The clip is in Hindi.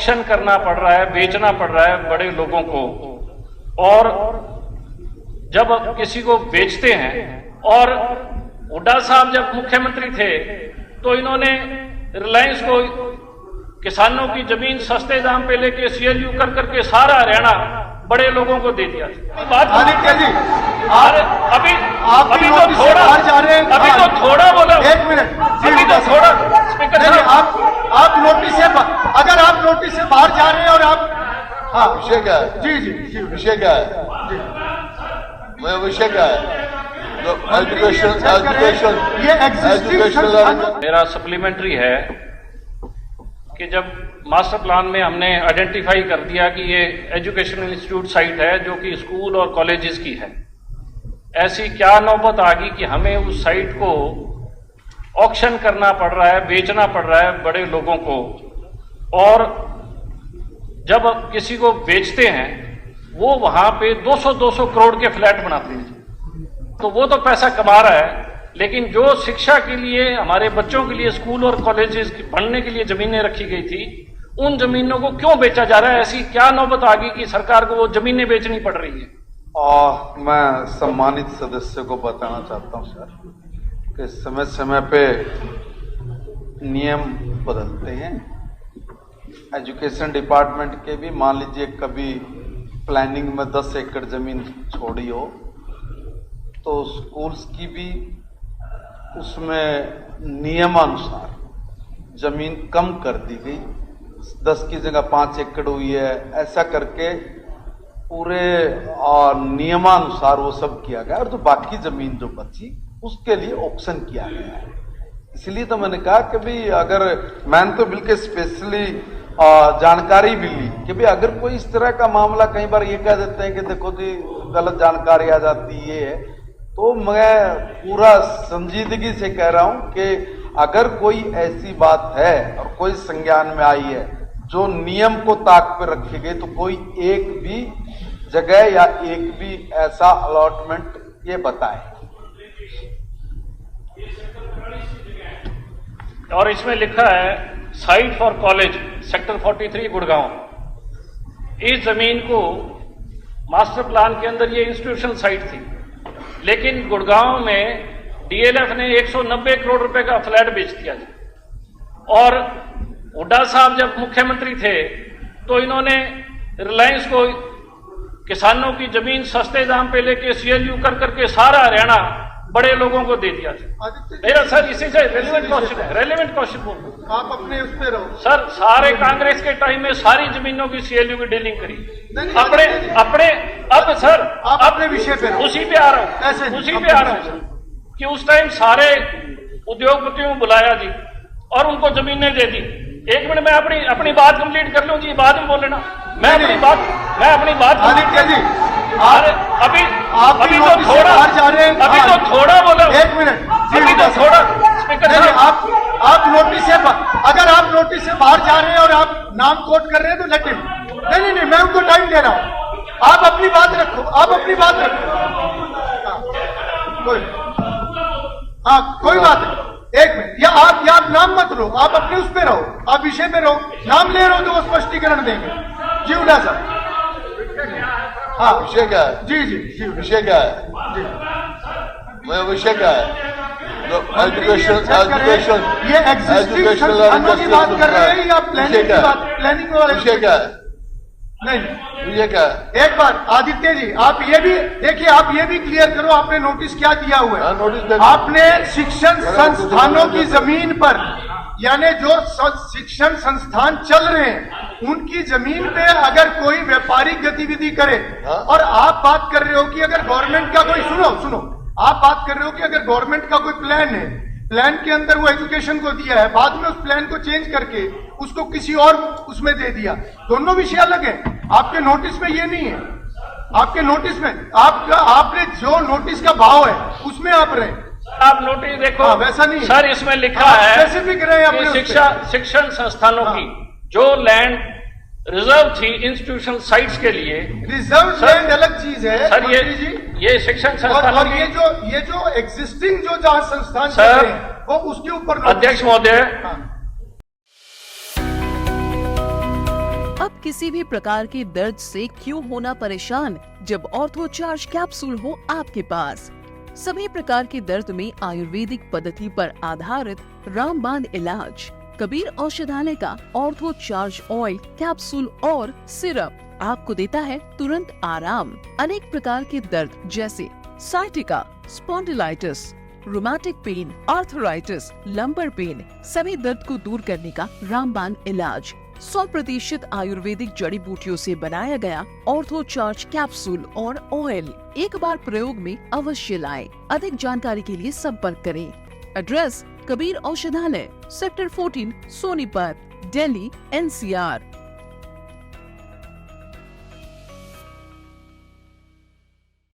ऑक्शन करना पड़ रहा है, बेचना पड़ रहा है बड़े लोगों को। और जब किसी को बेचते हैं, और हुड्डा साहब जब मुख्यमंत्री थे तो इन्होंने रिलायंस को किसानों की जमीन सस्ते दाम पे लेके CLU कर करके सारा हरियाणा बड़े लोगों को दे दिया। बात आदित्य जी, अभी तो थोड़ा जा रहे हैं, अभी तो थोड़ा बोला, एक मिनट, अभी तो थोड़ा स्पीकर साहब, आप नोटिस से, अगर आप नोटिस से बाहर जा रहे हैं और आप, हाँ विषय क्या है? जी जी जी, विषय क्या है? जी विषय क्या है? एजुकेशन ये एग्जिस्टिंग मेरा सप्लीमेंट्री है कि जब मास्टर प्लान में हमने आइडेंटिफाई कर दिया कि ये एजुकेशनल इंस्टीट्यूट साइट है जो कि स्कूल और कॉलेजेस की है, ऐसी क्या नौबत आ गई कि हमें उस साइट को ऑक्शन करना पड़ रहा है, बेचना पड़ रहा है बड़े लोगों को। और जब किसी को बेचते हैं वो वहां पे 200-200 करोड़ के फ्लैट बनाते हैं, तो वो तो पैसा कमा रहा है, लेकिन जो शिक्षा के लिए हमारे बच्चों के लिए स्कूल और कॉलेजेस पढ़ने के लिए जमीनें रखी गई थी, उन जमीनों को क्यों बेचा जा रहा है? ऐसी क्या नौबत आ गई कि सरकार को वो जमीनें बेचनी पड़ रही है? मैं सम्मानित सदस्य को बताना चाहता हूं सर कि समय समय पे नियम बदलते हैं। एजुकेशन डिपार्टमेंट के भी मान लीजिए कभी प्लानिंग में 10 एकड़ जमीन छोड़ी हो तो स्कूल्स की भी उसमें नियमानुसार जमीन कम कर दी गई, 10 की जगह 5 एकड़ हुई है, ऐसा करके पूरे नियमानुसार वो सब किया गया। और जो बाकी जमीन जो बची उसके लिए ऑक्शन किया गया है। इसलिए तो मैंने कहा कि भाई अगर मैंने तो बिल्कुल स्पेशली जानकारी भी ली कि भाई अगर कोई इस तरह का मामला, कई बार ये कह देते हैं कि देखो जी गलत जानकारी आ जाती है, तो मैं पूरा संजीदगी से कह रहा हूं कि अगर कोई ऐसी बात है और कोई संज्ञान में आई है जो नियम को ताक पर रखी गई, तो कोई एक भी जगह या एक भी ऐसा अलॉटमेंट ये बताए। और इसमें लिखा है site for college sector 43 Gurgaon. इस जमीन को मास्टर प्लान के अंदर ये इंस्टीट्यूशन साइट थी, लेकिन गुड़गांव में DLF ने 190 करोड़ रुपए का फ्लैट बेच दिया। और हुड्डा साहब जब मुख्यमंत्री थे तो इन्होंने रिलायंस को किसानों की जमीन सस्ते दाम पे लेके CLU कर करके सारा हरियाणा बड़े लोगों को दे दिया। मेरा सर इसी से रेलिवेंट क्वेश्चन है, रेलिवेंट क्वेश्चन बोल, आप अपने उस पे रहो सर। सारे कांग्रेस के टाइम में सारी जमीनों की CLU की डीलिंग करी अपने अपने। अब सर आप अपने विषय पे रहो, उसी पे आ रहा हूं, उसी पे आ रहा हूं कि उस टाइम सारे उद्योगपतियों को बुलाया जी और उनको जमीनें दे दी। एक मिनट मैं अपनी बात कंप्लीट कर लूं जी, बाद में बोल लेना। मैं अपनी बात आदित्य जी, अभी तो थोड़ा जा रहे हैं, अभी तो थोड़ा बोला, एक मिनट, अभी तो थोड़ा स्पीकर साहब, आप नोटिस से, अगर आप नोटिस से बाहर जा रहे हैं और आप नाम कोट कर रहे हैं तो लेट हिम। नहीं, मैं उनको टाइम दे रहा हूं, आप अपनी बात रखो, आप अपनी बात रखो। कोई बात नहीं, एक मिनट, या आप नाम मत लो, आप अपने उस पे रहो, आप विषय पे रहो। नाम ले रहे हो तो वो स्पष्टीकरण देंगे। जी हुड्डा साहब, हाँ विषय क्या है? जी जी जी, विषय क्या है? जी विषय क्या है? एजुकेशन ये एग्जिस्टिंग संस्थानों की बात कर रहे हैं या प्लानिंग की बात? प्लानिंग वाले विषय क्या है? नहीं, ये क्या है? एक बार आदित्य जी, आप ये भी देखिए, आप ये भी क्लियर करो, आपने नोटिस क्या दिया हुआ है? नोटिस आपने शिक्षण संस्थानों की जमीन पर, यानी जो शिक्षण संस्थान चल रहे हैं उनकी जमीन पे अगर कोई व्यापारिक गतिविधि करे, और आप बात कर रहे हो कि अगर गवर्नमेंट का कोई, सुनो, आप बात कर रहे हो कि अगर गवर्नमेंट का कोई प्लान है, प्लान के अंदर वो एजुकेशन को दिया है, बाद में उस प्लान को चेंज करके उसको किसी और उसमें दे दिया, दोनों विषय अलग है। आपके नोटिस में ये नहीं है, आपके नोटिस में आपने जो नोटिस का भाव है उसमें आप रहे, आप नोटिस देखो, वैसा नहीं सर। इसमें लिखा है स्पेसिफिक रहे अपने शिक्षण संस्थानों की जो लैंड रिजर्व थी इंस्टीट्यूशन साइट्स के लिए। रिजर्व लैंड अलग चीज है सर, ये शिक्षण संस्थान और ये जो एग्जिस्टिंग जो जहां संस्थान सर हैं, वो उसके ऊपर अध्यक्ष महोदय अब किसी भी प्रकार के दर्द से क्यों होना परेशान, जब ऑर्थो चार्ज कैप्सूल हो आपके पास। सभी प्रकार के दर्द में आयुर्वेदिक पद्धति पर आधारित रामबाण इलाज। कबीर औषधालय का ऑर्थो चार्ज ऑयल, कैप्सूल और सिरप आपको देता है तुरंत आराम। अनेक प्रकार के दर्द जैसे sciatica, spondylitis, rheumatic pain, arthritis, lumbar pain, सभी दर्द को दूर करने का रामबाण इलाज 100% आयुर्वेदिक जड़ी बूटियों से बनाया गया ऑर्थो चार्ज कैप्सूल और ऑयल एक बार प्रयोग में अवश्य लाएं। अधिक जानकारी के लिए संपर्क करें। एड्रेस कबीर औषधालय, सेक्टर 14, सोनीपत, दिल्ली, NCR।